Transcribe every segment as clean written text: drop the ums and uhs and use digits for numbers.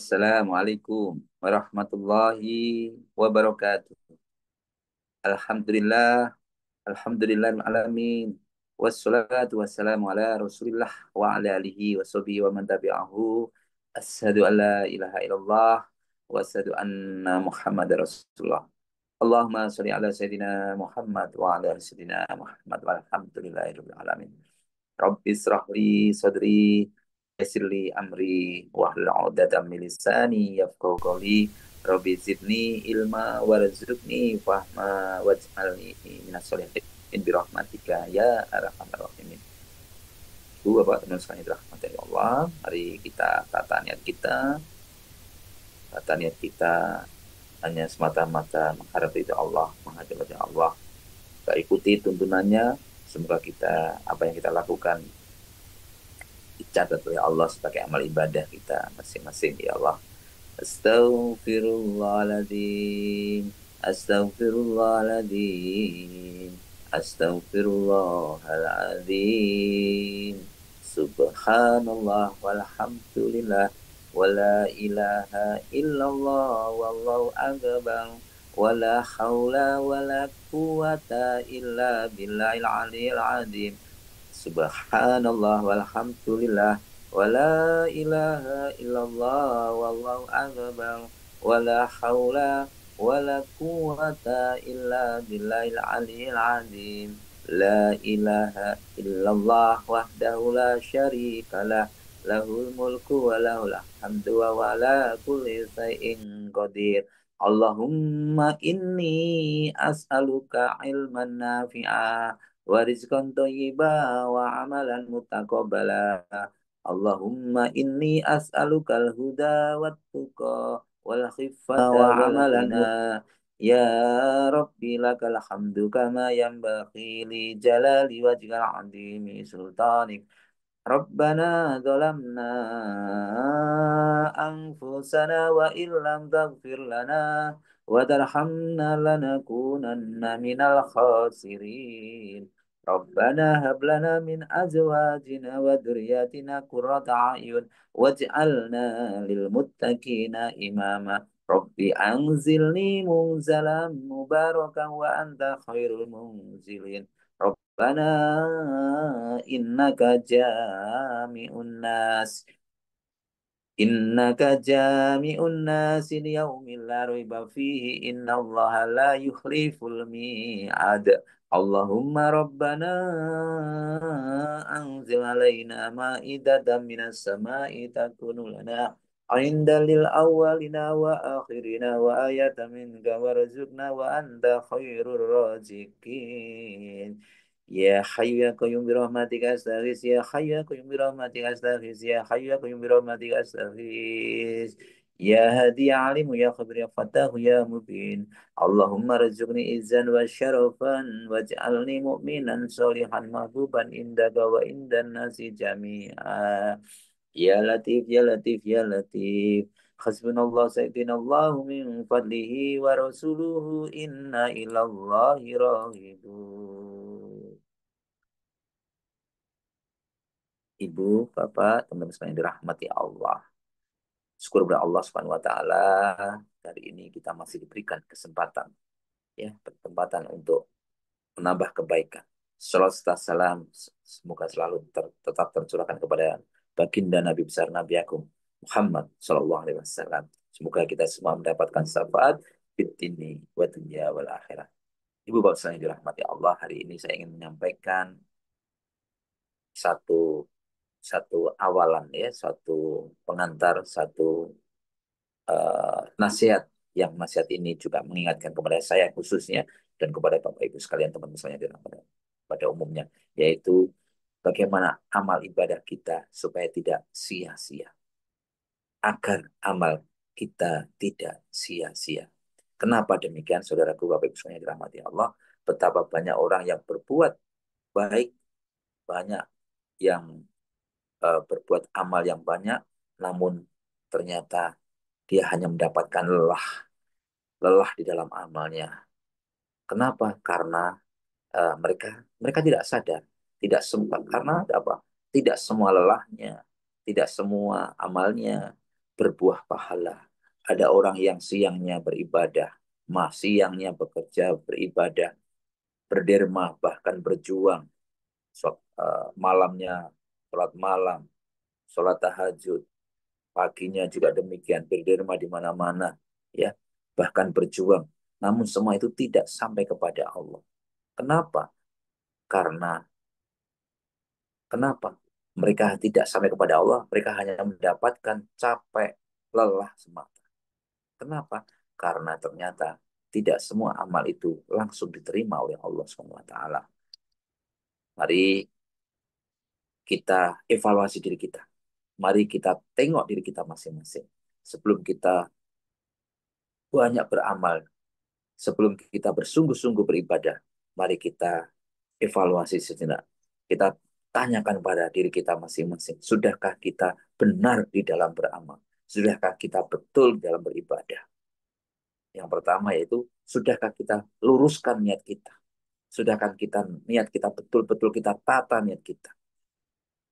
Assalamualaikum warahmatullahi wabarakatuh. Alhamdulillah, alhamdulillah alamin. Wassalatu wassalamu ala Rasulillah wa ala alihi wa sahbihi wa man tabi'ahu. Asyhadu an la ilaha illallah wa asyhadu anna Muhammadar Rasulullah. Allahumma shalli ala sayyidina Muhammad wa ala ali sayyidina Muhammad walhamdulillahirabbil alamin. Rabbi israh li sadri yassir li amri wahlul 'uqdatam min lisani yafqahu qawli. Rabbi zidni ilma warzuqni fahma waj'alni minas sholihin bi rahmatika ya arhamar rahimin. Bu, Bapak, teman sekalian dirahmati Allah, mari kita tata niat kita hanya semata-mata mengharap ridha Allah, menghadap wajah Allah. Kita ikuti tuntunannya, semoga kita apa yang kita lakukan dicatat oleh Allah sebagai amal ibadah kita masing-masing, ya Allah. Astaghfirullahaladzim, astaghfirullahaladzim, astaghfirullahaladzim. Subhanallah walhamdulillah wala ilaha illallah wallahu akbar wala haula wala quwata illa billahil aliyil azim. Subhanallah walhamdulillah wala ilaha illallah wallahu akbar wala haula wala quwata illa billahil aliyil azim. La ilaha illallah wahdahu la syarikalah lahul mulku wa lahul hamdu wa ala kulli syai'in qadir. Allahumma inni as'aluka ilman nafi'a wa rizqan thayyiba wa amalan mutaqabbala. Allahumma inni as'alukal huda wat tuqa wal khifata wa amalan ya Rabbi lakal hamdu kama yanbaghi li jalali wajhikal azimi sultanik. Rabbana zalamna anfusana wa illam taghfir lana wa tarhamna lanakunanna minal khasirin. Rabbana hab lana min azwajina wa dhurriyyatina qurrata a'yun waj'alna lil muttaqina imama. Rabbi anzilni munzalan mubarakan wa anta khairul munzilin. Rabbana innaka jami'un nas. Innaka jami'un nasi liyaumin la raiba fihi innallaha la yukhliful mi'ad. Allahumma rabbana anzil alaina ma'idatan minas sama'i takunu lana inda lil awwalina wa akhirina wa ayatan minka warzuqna wa anta khairur raziqin. Ya Hayyu ya Qayyum bi rahmatika astaghits, ya Hayyu ya Qayyum bi rahmatika astaghits, ya Hayyu ya Qayyum bi rahmatika astaghits. Ya Hadi ya Alimu ya Khabir ya Fattahu ya Mubin. Allahumma rizqni izzan wa syarafan waj'alni mu'minan sholihan mahbuban indaka wa indan nasi jami'a. Ya Latif ya Latif ya Latif. Hasbunallah sayyidinallahu min fadlihi wa rasuluhu inna ilallahi rahibun. Ibu, Bapak, teman-teman sekalian dirahmati Allah. Syukur kepada Allah Subhanahu wa taala, hari ini kita masih diberikan kesempatan, ya, kesempatan untuk menambah kebaikan. Salam serta salam semoga selalu tetap tercurahkan kepada baginda Nabi besar Nabi Agung Muhammad Shallallahu Alaihi Wasallam. Semoga kita semua mendapatkan syafaat fid dini wa dunya wal akhirah. Ibu bapak sekalian dirahmati Allah, hari ini saya ingin menyampaikan satu satu awalan, ya, satu pengantar, satu nasihat, yang nasihat ini juga mengingatkan kepada saya khususnya dan kepada Bapak Ibu sekalian, teman-teman saya pada umumnya, yaitu bagaimana amal ibadah kita supaya tidak sia-sia, agar amal kita tidak sia-sia. Kenapa demikian, saudaraku, Bapak Ibu sekalian dirahmati Allah? Betapa banyak orang yang berbuat baik, banyak yang berbuat amal yang banyak, namun ternyata dia hanya mendapatkan lelah di dalam amalnya. Kenapa? Karena mereka mereka tidak sadar, tidak sempat, karena apa? Tidak semua lelahnya, tidak semua amalnya berbuah pahala. Ada orang yang siangnya beribadah, siangnya bekerja, beribadah, berderma, bahkan berjuang. Malamnya sholat malam, sholat tahajud, paginya juga demikian, berderma di mana-mana, ya, bahkan berjuang. Namun semua itu tidak sampai kepada Allah. Kenapa? Karena kenapa? Mereka tidak sampai kepada Allah, mereka hanya mendapatkan capek, lelah semata. Kenapa? Karena ternyata tidak semua amal itu langsung diterima oleh Allah SWT. Mari kita evaluasi diri kita. Mari kita tengok diri kita masing-masing. Sebelum kita banyak beramal, sebelum kita bersungguh-sungguh beribadah, mari kita evaluasi sejenak. Kita tanyakan pada diri kita masing-masing. Sudahkah kita benar di dalam beramal? Sudahkah kita betul dalam beribadah? Yang pertama yaitu, sudahkah kita luruskan niat kita? Sudahkah kita niat kita betul-betul kita tata niat kita?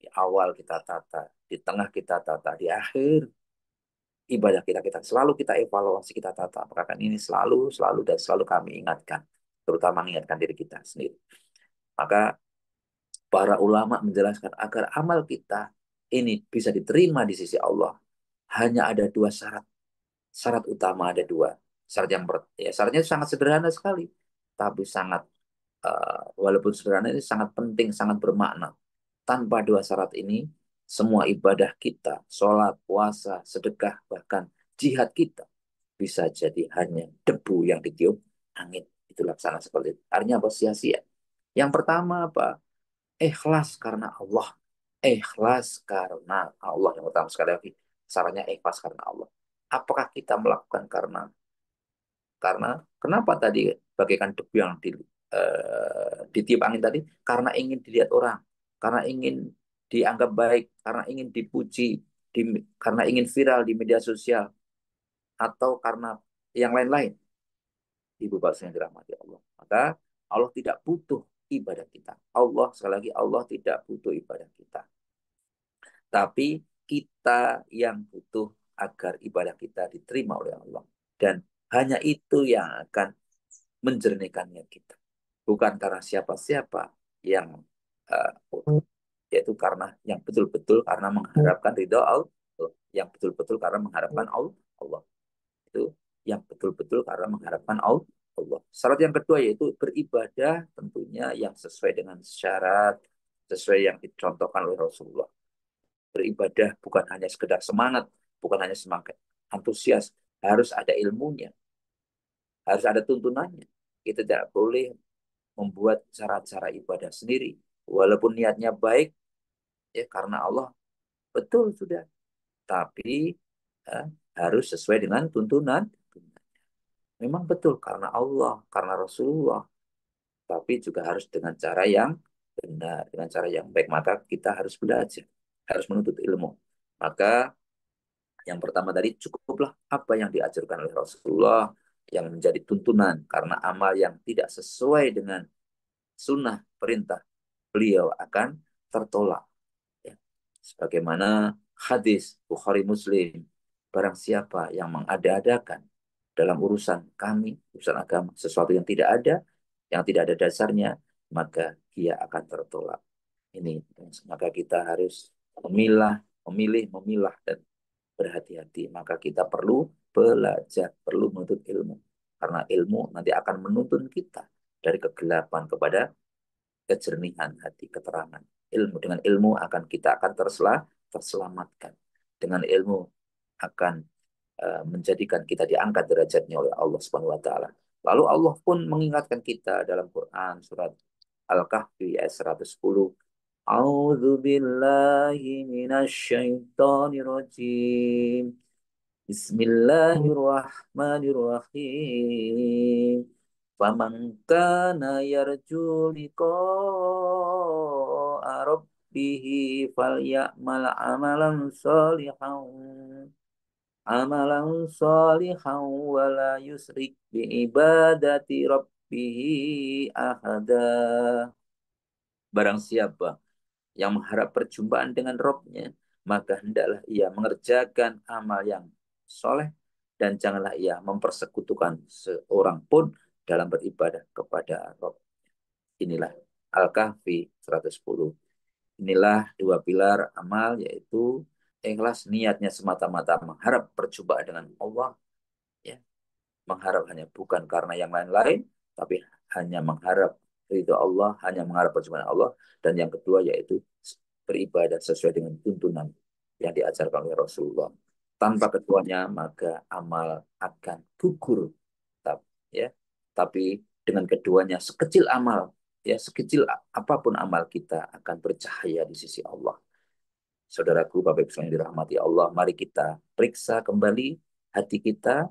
Di awal kita tata, di tengah kita tata, di akhir ibadah kita kita selalu kita evaluasi, kita tata. Apakah ini selalu selalu dan selalu kami ingatkan, terutama mengingatkan diri kita sendiri. Maka para ulama menjelaskan agar amal kita ini bisa diterima di sisi Allah, hanya ada dua syarat. Syarat utama ada dua. Syaratnya sangat sederhana sekali, tapi sangat walaupun sederhana ini sangat penting, sangat bermakna. Tanpa dua syarat ini, semua ibadah kita, sholat, puasa, sedekah, bahkan jihad kita, bisa jadi hanya debu yang ditiup angin. Itu laksana seperti itu. Artinya apa? Sia-sia. Yang pertama apa? Ikhlas karena Allah. Ikhlas karena Allah. Yang pertama sekali lagi, syaratnya ikhlas karena Allah. Apakah kita melakukan karena kenapa tadi bagaikan debu yang ditiup angin tadi? Karena ingin dilihat orang, karena ingin dianggap baik, karena ingin dipuji, di, karena ingin viral di media sosial, atau karena yang lain-lain. Ibu bapak yang dirahmati Allah. Maka Allah tidak butuh ibadah kita. Allah, sekali lagi, Allah tidak butuh ibadah kita. Tapi kita yang butuh agar ibadah kita diterima oleh Allah. Dan hanya itu yang akan menjernihkan niat kita. Bukan karena siapa-siapa yang yaitu karena yang betul-betul karena mengharapkan ridho Allah, yang betul-betul karena mengharapkan Allah. Itu yang betul-betul karena mengharapkan Allah. Syarat yang kedua yaitu beribadah tentunya yang sesuai dengan syarat, sesuai yang dicontohkan oleh Rasulullah. Beribadah bukan hanya sekedar semangat, bukan hanya semangat antusias, harus ada ilmunya, harus ada tuntunannya. Kita tidak boleh membuat cara-cara ibadah sendiri. Walaupun niatnya baik, ya karena Allah, betul sudah. Tapi harus sesuai dengan tuntunan. Memang betul karena Allah, karena Rasulullah. Tapi juga harus dengan cara yang benar, dengan cara yang baik. Maka kita harus belajar, harus menuntut ilmu. Maka yang pertama tadi cukuplah apa yang diajarkan oleh Rasulullah yang menjadi tuntunan karena amal yang tidak sesuai dengan sunnah perintah beliau akan tertolak. Ya. Sebagaimana hadis Bukhari Muslim, barang siapa yang mengada-adakan dalam urusan kami, urusan agama, sesuatu yang tidak ada, yang tidak ada dasarnya, maka dia akan tertolak. Ini, maka kita harus memilah, dan berhati-hati. Maka kita perlu belajar, perlu menuntut ilmu. Karena ilmu nanti akan menuntun kita dari kegelapan kepada kejernihan hati, keterangan. Ilmu dengan ilmu akan kita akan terselamatkan. Dengan ilmu akan menjadikan kita diangkat derajatnya oleh Allah Subhanahu wa taala. Lalu Allah pun mengingatkan kita dalam Quran surat Al-Kahfi ayat 110. A'udzu billahi minasyaitonir rajim. Bismillahirrahmanirrahim. Faman kana yarju liqa'a rabbih falyamal amalan shalihan wa la yusrik bi ibadati rabbih ahada. Barang siapa yang mengharap perjumpaan dengan Robnya, maka hendaklah ia mengerjakan amal yang soleh dan janganlah ia mempersekutukan seorang pun dalam beribadah kepada Rabb. Inilah Al-Kahfi 110. Inilah dua pilar amal, yaitu ikhlas, niatnya semata-mata mengharap percobaan dengan Allah, ya, mengharap hanya bukan karena yang lain-lain, tapi hanya mengharap ridho Allah, hanya mengharap percobaan Allah. Dan yang kedua yaitu beribadah sesuai dengan tuntunan yang diajarkan oleh Rasulullah. Tanpa keduanya maka amal akan gugur. Ya, tapi dengan keduanya sekecil amal, ya sekecil apapun amal kita akan bercahaya di sisi Allah. Saudaraku, Bapak Ibu yang dirahmati Allah, mari kita periksa kembali hati kita,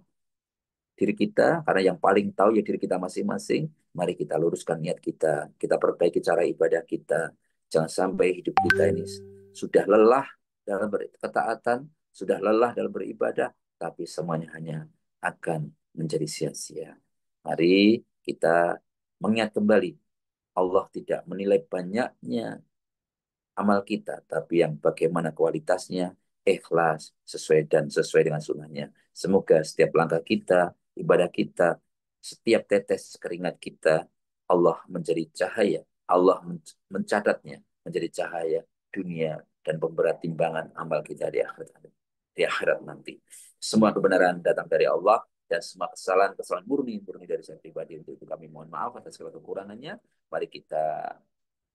diri kita, karena yang paling tahu ya diri kita masing-masing. Mari kita luruskan niat kita perbaiki cara ibadah kita. Jangan sampai hidup kita ini sudah lelah dalam ketaatan, sudah lelah dalam beribadah, tapi semuanya hanya akan menjadi sia-sia. Mari kita mengingat kembali, Allah tidak menilai banyaknya amal kita, tapi yang bagaimana kualitasnya, ikhlas, sesuai dengan sunnahnya. Semoga setiap langkah kita, ibadah kita, setiap tetes keringat kita, Allah menjadi cahaya, Allah mencatatnya menjadi cahaya dunia dan pemberat timbangan amal kita di akhirat nanti. Semua kebenaran datang dari Allah dan semua kesalahan murni dari saya pribadi. Untuk itu kami mohon maaf atas segala kekurangannya. Mari kita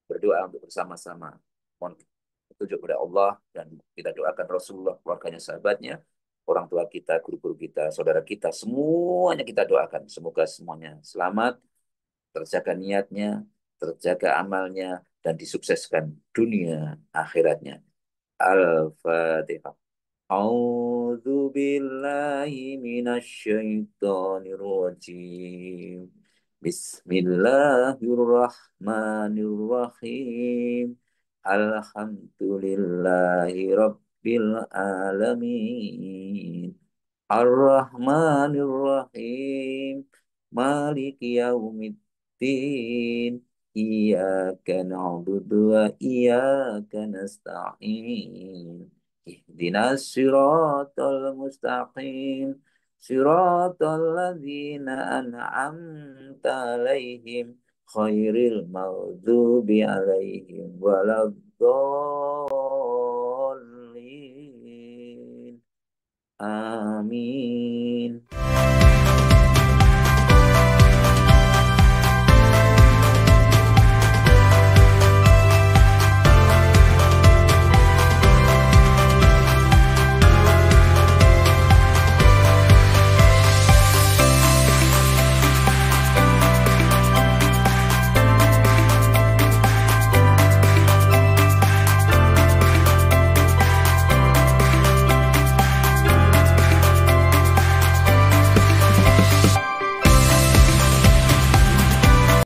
berdoa untuk bersama-sama. Mohon petunjuk kepada Allah dan kita doakan Rasulullah, keluarganya, sahabatnya, orang tua kita, guru-guru kita, saudara kita, semuanya kita doakan. Semoga semuanya selamat, terjaga niatnya, terjaga amalnya, dan disukseskan dunia akhiratnya. Al-Fatihah. A'udzu billahi minasyaitonir rajim. Bismillahirrahmanirrahim. Alhamdulillahi rabbil alamin. Ar-Rahmanir Rahim. Maliki yaumiddin. Iyyaka na'budu wa iyyaka nasta'in. Ihdinas siratal mustaqim. Siratal ladzina an'amta alaihim. Khairil maghdubi alaihim waladdallin. Amin.